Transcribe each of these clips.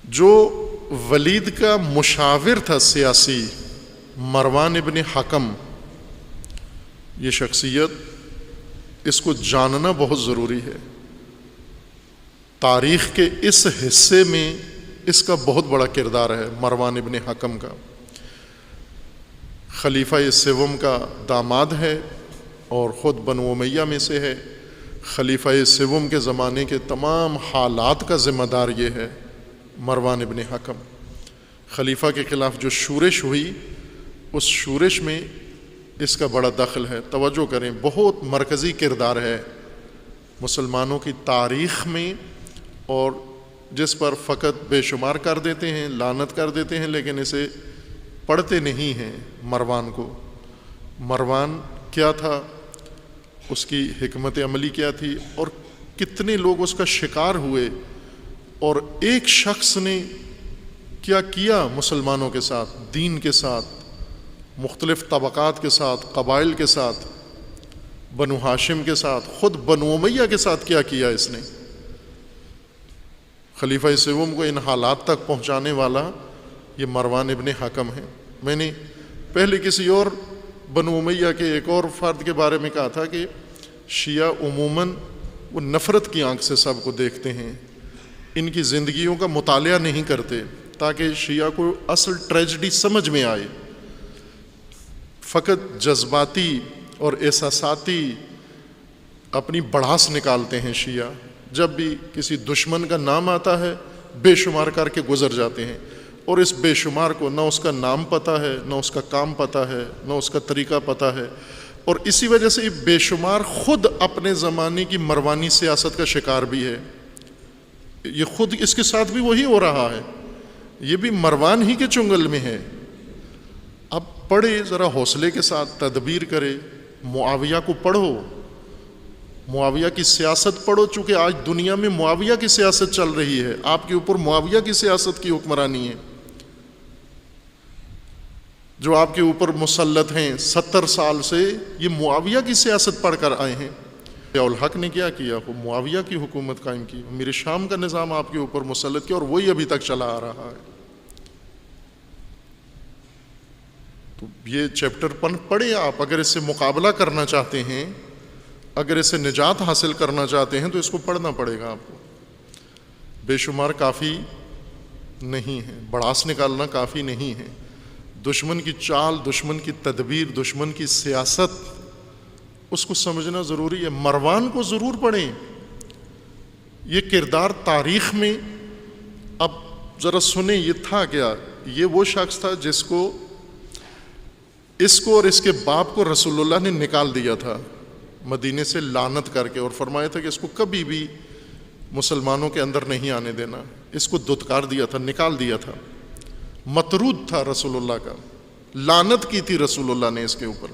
جو ولید کا مشاور تھا سیاسی، مروان ابن حکم، یہ شخصیت اس کو جاننا بہت ضروری ہے۔ تاریخ کے اس حصے میں اس کا بہت بڑا کردار ہے مروان ابن حکم کا۔ خلیفہ سوم کا داماد ہے اور خود بنو امیہ میں سے ہے۔ خلیفہ سوم کے زمانے کے تمام حالات کا ذمہ دار یہ ہے مروان ابن حکم۔ خلیفہ کے خلاف جو شورش ہوئی، اس شورش میں اس کا بڑا دخل ہے۔ توجہ کریں، بہت مرکزی کردار ہے مسلمانوں کی تاریخ میں، اور جس پر فقط بے شمار کر دیتے ہیں، لعنت کر دیتے ہیں، لیکن اسے پڑھتے نہیں ہیں مروان کو۔ مروان کیا تھا، اس کی حکمت عملی کیا تھی، اور کتنے لوگ اس کا شکار ہوئے، اور ایک شخص نے کیا کیا مسلمانوں کے ساتھ، دین کے ساتھ، مختلف طبقات کے ساتھ، قبائل کے ساتھ، بنو ہاشم کے ساتھ، خود بنو امیہ کے ساتھ کیا کیا اس نے۔ خلیفہ سوم کو ان حالات تک پہنچانے والا یہ مروان ابن حکم ہے۔ میں نے پہلے کسی اور بنو امیہ کے ایک اور فرد کے بارے میں کہا تھا کہ شیعہ عموماً وہ نفرت کی آنکھ سے سب کو دیکھتے ہیں، ان کی زندگیوں کا مطالعہ نہیں کرتے تاکہ شیعہ کو اصل ٹریجڈی سمجھ میں آئے۔ فقط جذباتی اور احساساتی اپنی بڑھاس نکالتے ہیں شیعہ۔ جب بھی کسی دشمن کا نام آتا ہے بے شمار کر کے گزر جاتے ہیں، اور اس بے شمار کو نہ اس کا نام پتہ ہے، نہ اس کا کام پتہ ہے، نہ اس کا طریقہ پتہ ہے، اور اسی وجہ سے یہ بے شمار خود اپنے زمانے کی مروانی سیاست کا شکار بھی ہے۔ یہ خود اس کے ساتھ بھی وہی ہو رہا ہے، یہ بھی مروان ہی کے چنگل میں ہے۔ اب پڑھے، ذرا حوصلے کے ساتھ تدبیر کرے، معاویہ کو پڑھو، معاویہ کی سیاست پڑھو، چونکہ آج دنیا میں معاویہ کی سیاست چل رہی ہے، آپ کے اوپر معاویہ کی سیاست کی حکمرانی ہے۔ جو آپ کے اوپر مسلط ہیں 70 سال سے، یہ معاویہ کی سیاست پڑھ کر آئے ہیں۔ ضیاء الحق نے کیا کیا؟ وہ معاویہ کی حکومت قائم کی، میرے شام کا نظام آپ کے اوپر مسلط کیا، اور وہی ابھی تک چلا آ رہا ہے۔ تو یہ چیپٹر پڑھیں آپ، اگر اس سے مقابلہ کرنا چاہتے ہیں، اگر اس سے نجات حاصل کرنا چاہتے ہیں تو اس کو پڑھنا پڑے گا آپ کو۔ بے شمار کافی نہیں ہے، بڑاس نکالنا کافی نہیں ہے۔ دشمن کی چال، دشمن کی تدبیر، دشمن کی سیاست، اس کو سمجھنا ضروری ہے۔ مروان کو ضرور پڑھیں، یہ کردار تاریخ میں، اب ذرا سنیں یہ تھا کیا۔ یہ وہ شخص تھا جس کو، اس کو اور اس کے باپ کو رسول اللہ نے نکال دیا تھا مدینے سے لعنت کر کے، اور فرمایا تھا کہ اس کو کبھی بھی مسلمانوں کے اندر نہیں آنے دینا۔ اس کو دھتکار دیا تھا، نکال دیا تھا، مطرود تھا رسول اللہ کا، لعنت کی تھی رسول اللہ نے اس کے اوپر۔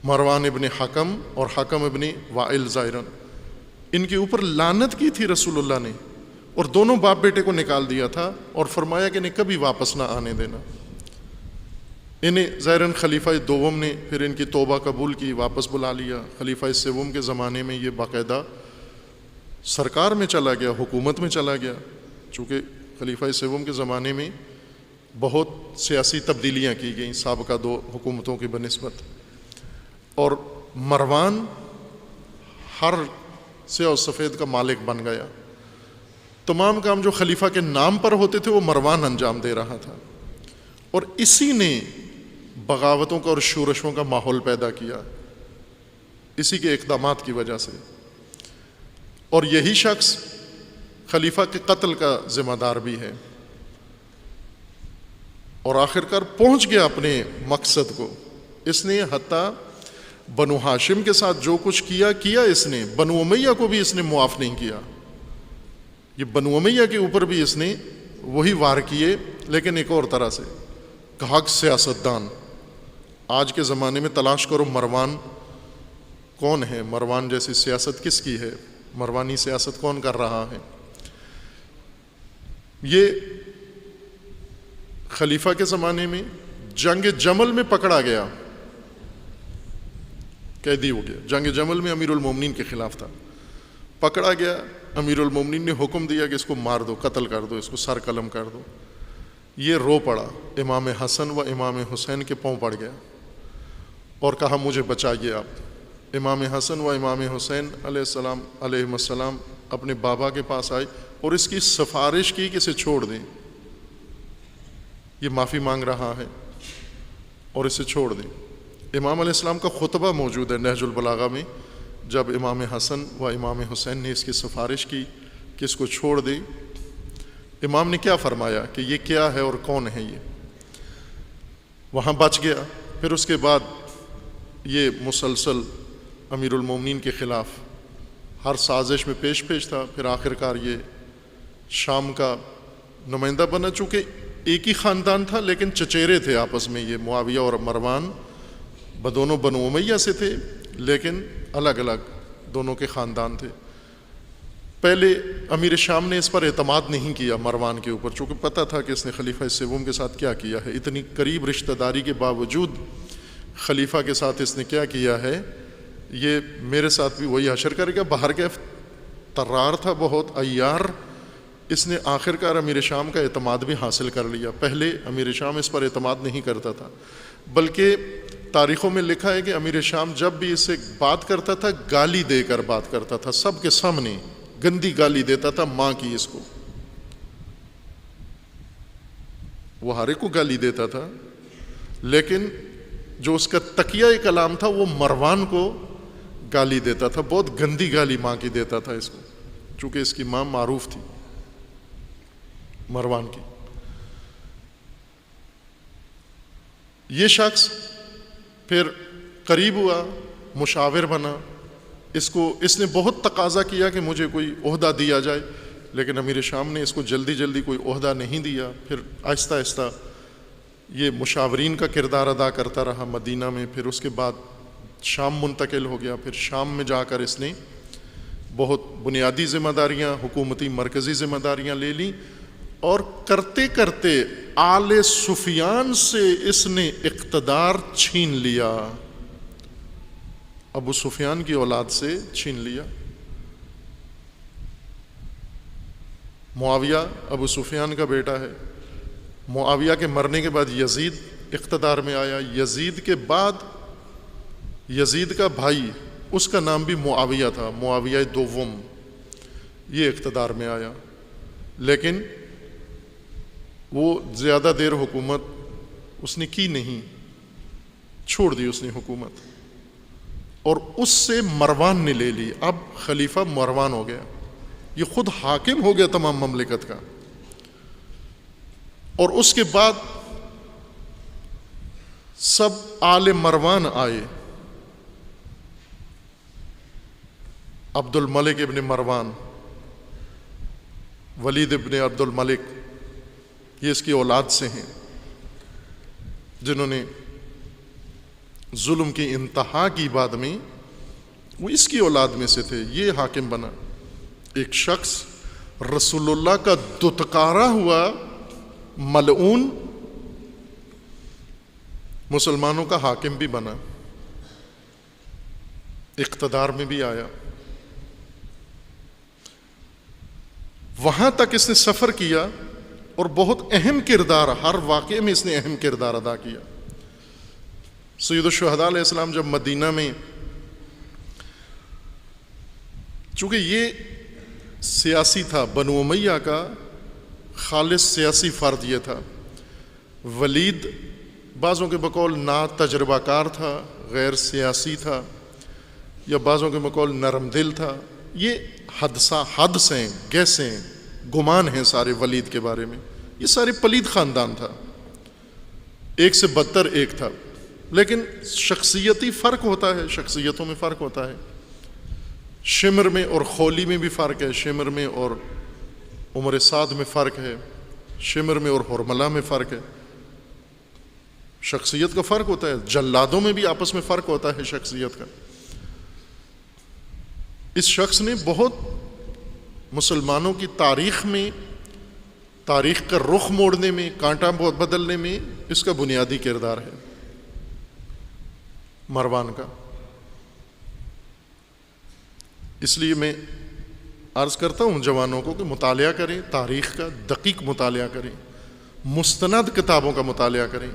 مروان ابن حکم اور حکم ابن وائل ظاہراً، ان کے اوپر لعنت کی تھی رسول اللہ نے، اور دونوں باپ بیٹے کو نکال دیا تھا، اور فرمایا کہ انہیں کبھی واپس نہ آنے دینا۔ انہیں ظاہراً خلیفہ دوم نے پھر ان کی توبہ قبول کی، واپس بلا لیا۔ خلیفہ سوم کے زمانے میں یہ باقاعدہ سرکار میں چلا گیا، حکومت میں چلا گیا، چونکہ خلیفہ سوم کے زمانے میں بہت سیاسی تبدیلیاں کی گئیں سابقہ دو حکومتوں کی بنسبت، اور مروان ہر سیاہ و سفید کا مالک بن گیا۔ تمام کام جو خلیفہ کے نام پر ہوتے تھے وہ مروان انجام دے رہا تھا، اور اسی نے بغاوتوں کا اور شورشوں کا ماحول پیدا کیا، اسی کے اقدامات کی وجہ سے۔ اور یہی شخص خلیفہ کے قتل کا ذمہ دار بھی ہے، اور آخر کار پہنچ گیا اپنے مقصد کو۔ اس نے حتیٰ بنو ہاشم کے ساتھ جو کچھ کیا اس نے، بنو امیہ کو بھی اس نے معاف نہیں کیا۔ یہ بنو امیہ کے اوپر بھی اس نے وہی وار کیے، لیکن ایک اور طرح سے۔ کہا سیاستدان، آج کے زمانے میں تلاش کرو مروان کون ہے، مروان جیسی سیاست کس کی ہے، مروانی سیاست کون کر رہا ہے۔ یہ خلیفہ کے زمانے میں جنگ جمل میں پکڑا گیا، قیدی ہو گیا، جنگ جمل میں امیر المومنین کے خلاف تھا، پکڑا گیا، امیر المومنین نے حکم دیا کہ اس کو مار دو، قتل کر دو، اس کو سر قلم کر دو۔ یہ رو پڑا، امام حسن و امام حسین کے پاؤں پڑ گیا اور کہا مجھے بچائیے آپ۔ امام حسن و امام حسین علیہ السلام اپنے بابا کے پاس آئے اور اس کی سفارش کی کہ اسے چھوڑ دیں، یہ معافی مانگ رہا ہے اور اسے چھوڑ دیں۔ امام علیہ السلام کا خطبہ موجود ہے نہج البلاغہ میں، جب امام حسن و امام حسین نے اس کی سفارش کی کہ اس کو چھوڑ دیں، امام نے کیا فرمایا کہ یہ کیا ہے اور کون ہے یہ، وہاں بچ گیا۔ پھر اس کے بعد یہ مسلسل امیر المومنین کے خلاف ہر سازش میں پیش تھا، پھر آخر کار یہ شام کا نمائندہ بنا، چونکہ ایک ہی خاندان تھا لیکن چچیرے تھے آپس میں، یہ معاویہ اور مروان دونوں بنو امیہ سے تھے لیکن الگ الگ دونوں کے خاندان تھے۔ پہلے امیر شام نے اس پر اعتماد نہیں کیا مروان کے اوپر، چونکہ پتہ تھا کہ اس نے خلیفہ سوم کے ساتھ کیا کیا ہے، اتنی قریب رشتہ داری کے باوجود خلیفہ کے ساتھ اس نے کیا کیا ہے، یہ میرے ساتھ بھی وہی حشر کرے گا۔ باہر کے طرار تھا، بہت عیار، اس نے آخر کار امیر شام کا اعتماد بھی حاصل کر لیا۔ پہلے امیر شام اس پر اعتماد نہیں کرتا تھا، بلکہ تاریخوں میں لکھا ہے کہ امیر شام جب بھی اس سے بات کرتا تھا گالی دے کر بات کرتا تھا، سب کے سامنے گندی گالی دیتا تھا، ماں کی اس کو، وہ ہر ایک کو گالی دیتا تھا، لیکن جو اس کا تقیہ کلام تھا وہ مروان کو گالی دیتا تھا، بہت گندی گالی ماں کی دیتا تھا اس کو، چونکہ اس کی ماں معروف تھی مروان کی۔ یہ شخص پھر قریب ہوا، مشاور بنا، اس نے بہت تقاضا کیا کہ مجھے کوئی عہدہ دیا جائے، لیکن امیر شام نے اس کو جلدی کوئی عہدہ نہیں دیا۔ پھر آہستہ آہستہ یہ مشاورین کا کردار ادا کرتا رہا مدینہ میں، پھر اس کے بعد شام منتقل ہو گیا، پھر شام میں جا کر اس نے بہت بنیادی ذمہ داریاں، حکومتی مرکزی ذمہ داریاں لے لیں، اور کرتے کرتے آل سفیان سے اس نے اقتدار چھین لیا، ابو سفیان کی اولاد سے چھین لیا۔ معاویہ ابو سفیان کا بیٹا ہے، معاویہ کے مرنے کے بعد یزید اقتدار میں آیا، یزید کے بعد یزید کا بھائی، اس کا نام بھی معاویہ تھا، معاویہ دوم، یہ اقتدار میں آیا، لیکن وہ زیادہ دیر حکومت اس نے کی نہیں، چھوڑ دی اس نے حکومت، اور اس سے مروان نے لے لی، اب خلیفہ مروان ہو گیا، یہ خود حاکم ہو گیا تمام مملکت کا۔ اور اس کے بعد سب آل مروان آئے، عبد الملک ابن مروان، ولید ابن عبد الملک، یہ اس کی اولاد سے ہیں، جنہوں نے ظلم کی انتہا کی بعد میں، وہ اس کی اولاد میں سے تھے، یہ حاکم بنا۔ ایک شخص رسول اللہ کا دتکارا ہوا ملعون مسلمانوں کا حاکم بھی بنا، اقتدار میں بھی آیا۔ وہاں تک اس نے سفر کیا اور بہت اہم کردار، ہر واقعے میں اس نے اہم کردار ادا کیا۔ سید الشہداء علیہ السلام جب مدینہ میں، چونکہ یہ سیاسی تھا، بنو امیہ کا خالص سیاسی فرد یہ تھا، ولید بعضوں کے بقول نا تجربہ کار تھا، غیر سیاسی تھا، یا بعضوں کے بقول نرم دل تھا، یہ حدثیں گیسیں گمان ہیں سارے ولید کے بارے میں، یہ سارے پلید خاندان تھا، ایک سے بدتر ایک تھا، لیکن شخصیتی فرق ہوتا ہے، شخصیتوں میں فرق ہوتا ہے، شمر میں اور خولی میں بھی فرق ہے، شمر میں اور عمر سعد میں فرق ہے، شمر میں اور حرملہ میں فرق ہے، شخصیت کا فرق ہوتا ہے، جلادوں میں بھی آپس میں فرق ہوتا ہے شخصیت کا۔ اس شخص نے بہت مسلمانوں کی تاریخ میں، تاریخ کا رخ موڑنے میں، کانٹا بہت بدلنے میں اس کا بنیادی کردار ہے مروان کا۔ اس لیے میں عرض کرتا ہوں جوانوں کو کہ مطالعہ کریں، تاریخ کا دقیق مطالعہ کریں، مستند کتابوں کا مطالعہ کریں،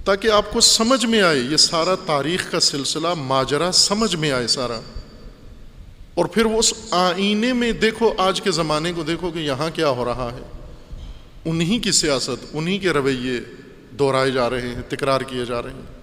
تاکہ آپ کو سمجھ میں آئے یہ سارا تاریخ کا سلسلہ ماجرا سمجھ میں آئے سارا. اور پھر وہ اس آئینے میں دیکھو، آج کے زمانے کو دیکھو کہ یہاں کیا ہو رہا ہے. انہی کی سیاست، انہی کے رویے دہرائے جا رہے ہیں، تکرار کیے جا رہے ہیں.